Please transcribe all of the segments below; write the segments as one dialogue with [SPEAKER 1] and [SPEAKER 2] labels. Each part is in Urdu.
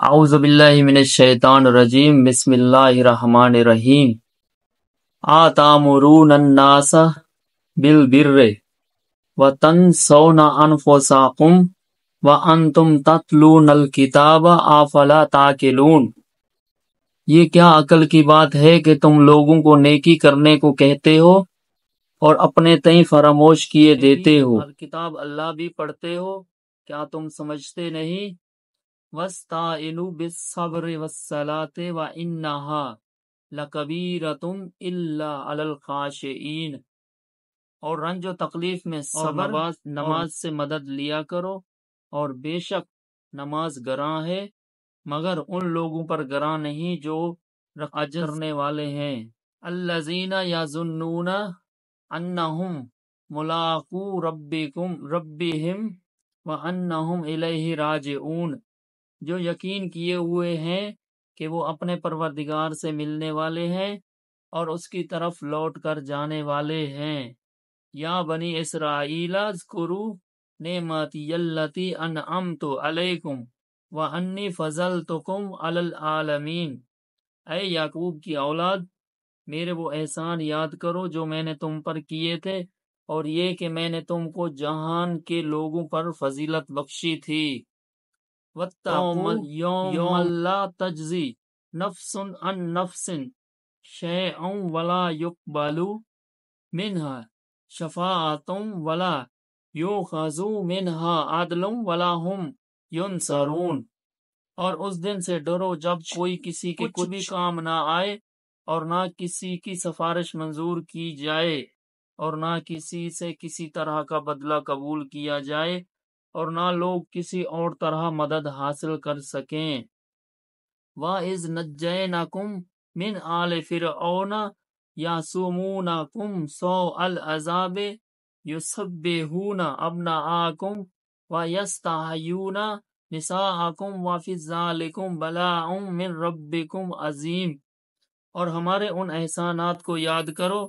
[SPEAKER 1] اعوذ باللہ من الشیطان الرجیم بسم اللہ الرحمن الرحیم آتامرون الناس بالبر وتنسون انفسکم وانتم تتلون الکتاب افلا تعقلون۔ یہ کیا عقل کی بات ہے کہ تم لوگوں کو نیکی کرنے کو کہتے ہو اور اپنے تئیں فراموش کیے دیتے ہو، کتاب اللہ بھی پڑھتے ہو، کیا تم سمجھتے نہیں؟ وَاسْتَعِنُوا بِالصَّبْرِ وَالصَّلَاةِ وَإِنَّهَا لَكَبِيرَةٌ إِلَّا عَلَى الْخَاشِعِينَ۔ اور رنج و تکلیف میں صبر نماز سے مدد لیا کرو، اور بے شک نماز گراں ہے مگر ان لوگوں پر گراں نہیں جو عجز کرنے والے ہیں۔ الَّذِينَ يَظُنُّونَ أَنَّهُمْ مُلَاقُو رَبِّهِمْ وَأَنَّهُمْ إِلَيْهِ رَاجِعُونَ، جو یقین کیے ہوئے ہیں کہ وہ اپنے پروردگار سے ملنے والے ہیں اور اس کی طرف لوٹ کر جانے والے ہیں۔ یا بنی اسرائیل اذکروا نعمتی التی انعمت علیکم وانی فضلتکم علی العالمین۔ اے یعقوب کی اولاد، میرے وہ احسان یاد کرو جو میں نے تم پر کیے تھے، اور یہ کہ میں نے تم کو جہان کے لوگوں پر فضیلت بخشی تھی۔ وَاتَّقُوا يَوْمًا لَا تَجْزِي نَفْسٌ عَن نَفْسٍ شَيْئًا وَلَا يُقْبَلُ مِنْهَا شَفَاعَةٌ وَلَا يُؤْخَذُ مِنْهَا عَدْلٌ وَلَا هُمْ يُنصَرُونَ۔ اور اس دن سے ڈرو جب کوئی کسی کے کچھ بھی کام نہ آئے، اور نہ کسی کی سفارش منظور کی جائے، اور نہ کسی سے کسی طرح کا بدلہ قبول کیا جائے، اور نہ لوگ کسی اور طرح مدد حاصل کر سکیں۔ وَإِذْ نَجَّيْنَاكُمْ مِنْ آلِ فِرْعَوْنَ يَسُومُونَكُمْ سُوءَ الْعَذَابِ يُذَبِّحُونَ أَبْنَاءَكُمْ وَيَسْتَحْيُونَ نِسَاءَكُمْ وَفِي ذَلِكُمْ بَلَاءٌ مِّن رَبِّكُمْ عَظِيمٌ۔ اور ہمارے ان احسانات کو یاد کرو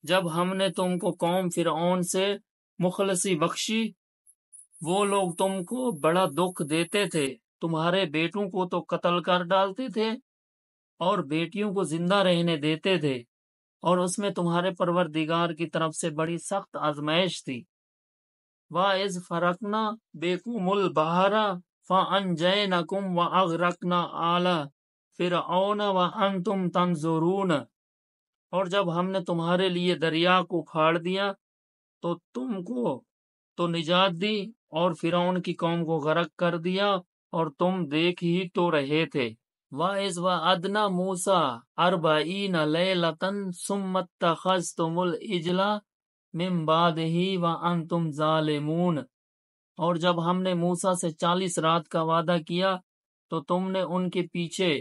[SPEAKER 1] جب ہم نے تم کو قوم فرعون سے مخلصی بخشی۔ وہ لوگ تم کو بڑا دکھ دیتے تھے، تمہارے بیٹوں کو تو قتل کر ڈالتے تھے اور بیٹیوں کو زندہ رہنے دیتے تھے، اور اس میں تمہارے پروردگار کی طرف سے بڑی سخت آزمائش تھی۔ وَإِذْ فَرَقْنَا بِكُمُ الْبَحْرَ فَأَنْجَيْنَاكُمْ وَأَغْرَقْنَا آلَ فِرْعَوْنَ وَأَنْتُمْ تَنْظُرُونَ۔ اور جب ہم نے تمہارے لیے دریا کو پھاڑ دیا تو تم کو تو نجات دی، اور فرعون کی قوم کو غرق کر دیا، اور تم دیکھ ہی تو رہے تھے۔ وَإِذْ وَعَدْنَا مُوسَىٰ 40 لَيْلَةً ثُمَّ اتَّخَذْتُمُ الْعِجْلَ مِن بَعْدِهِ وَأَنْتُمْ ظَالِمُونَ۔ اور جب ہم نے موسیٰ سے 40 رات کا وعدہ کیا تو تم نے ان کے پیچھے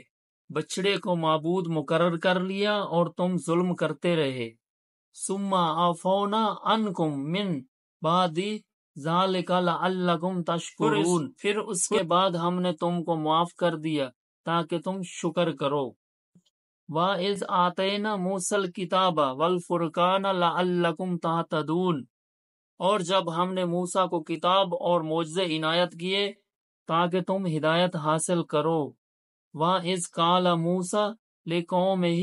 [SPEAKER 1] بچڑے کو معبود مقرر کر لیا اور تم ظلم کرتے رہے۔ ثُمَّ عَفَوْنَا عَنْكُمْ مِن بَعْدِ ذَلِكَ لَعَلَّكُمْ تَشْكُرُونَ۔ پھر اس کے بعد ہم نے تم کو معاف کر دیا تاکہ تم شکر کرو۔ وَإِذْ آتَيْنَا مُوسَى الْكِتَابَ وَالْفُرْقَانَ لَعَلَّكُمْ تَهْتَدُونَ۔ اور جب ہم نے موسیٰ کو کتاب اور معجزے عنایت کیے تاکہ تم ہدایت حاصل کرو۔ وَإِذْ قَالَ مُوسَىٰ لِقَوْمِهِ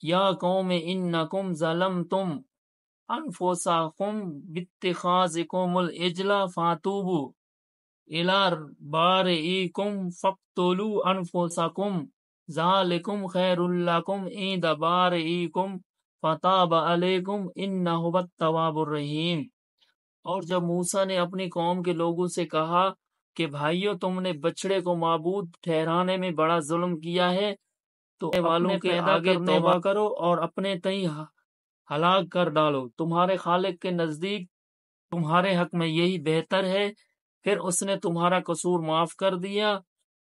[SPEAKER 1] يَا قَوْمِ إِنَّكُمْ ظَلَمْتُمْ أَنفُسَكُمْ بِاتِّخَاذِكُمُ الْعِجْلَ فَتُوبُوا إِلَىٰ بَارِئِكُمْ فَاقْتُلُوا أَنفُسَكُمْ ذَٰلِكُمْ خَيْرٌ لَكُمْ عِندَ بَارِئِكُمْ فَتَابَ عَلَيْكُمْ إِنَّهُ هُوَ التَّوَّابُ الرَّحِيمُ۔ اور جب موسیٰ نے اپنی قوم کے لوگوں سے کہا کہ بھائیو، تم نے بچڑے کو معبود ٹھہرانے میں بڑا ظلم کیا ہے، تو والوں کے آگے توبہ کرو اور اپنے تئیں ہلاک کر ڈالو، تمہارے خالق کے نزدیک تمہارے حق میں یہی بہتر ہے۔ پھر اس نے تمہارا قصور معاف کر دیا،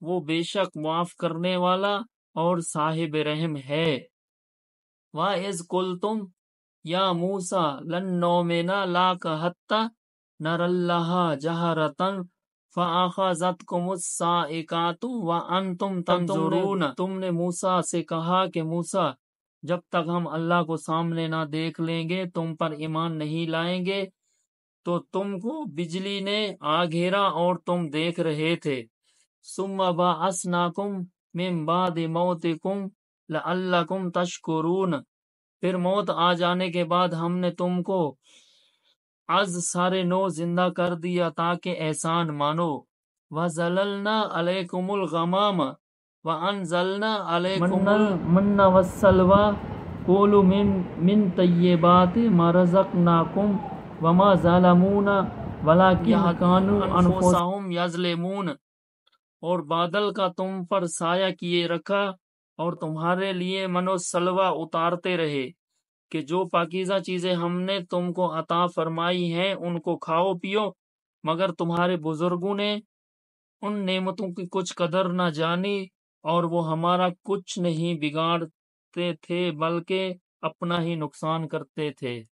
[SPEAKER 1] وہ بے شک معاف کرنے والا اور صاحب رحم ہے۔ وَإِذْ قُلْتُمْ يَا مُوسَىٰ لَن نُّؤْمِنَ لَكَ حَتَّىٰ نَرَى اللَّهَ جَهْرَةً فَأَخَذَتْكُمُ الصَّاعِقَةُ وَأَنْتُمْ تَنظُرُونَ۔ تم نے موسیٰ سے کہا کہ موسیٰ، جب تک ہم اللہ کو سامنے نہ دیکھ لیں گے تم پر ایمان نہیں لائیں گے۔ تو تم کو بجلی نے آ گھیرا اور تم دیکھ رہے تھے۔ ثم بعثناکم من بعد موتکم لعلکم تشکرون، پھر موت آ جانے کے بعد ہم نے تم کو از سارے نو زندہ کر دیا تاکہ احسان مانو۔ وَظَلَلْنَا عَلَيْكُمُ الْغَمَامَ وَأَنزَلْنَا عَلَيْكُمُ الْمَنَّ وَالسَّلْوَىٰ كُلُوا مِن طَيِّبَاتِ مَا رَزَقْنَاكُمْ وَمَا ظَلَمُونَا وَلَٰكِن كَانُوا أَنفُسَهُمْ يَظْلِمُونَ، اور بادل کا تم پر سایہ کیے رکھا اور تمہارے لیے من و سلوہ اتارتے رہے کہ جو پاکیزہ چیزیں ہم نے تم کو عطا فرمائی ہیں ان کو کھاؤ پیو، مگر تمہارے بزرگوں نے ان نعمتوں کی کچھ قدر نہ جانی اور وہ ہمارا کچھ نہیں بگاڑتے تھے بلکہ اپنا ہی نقصان کرتے تھے۔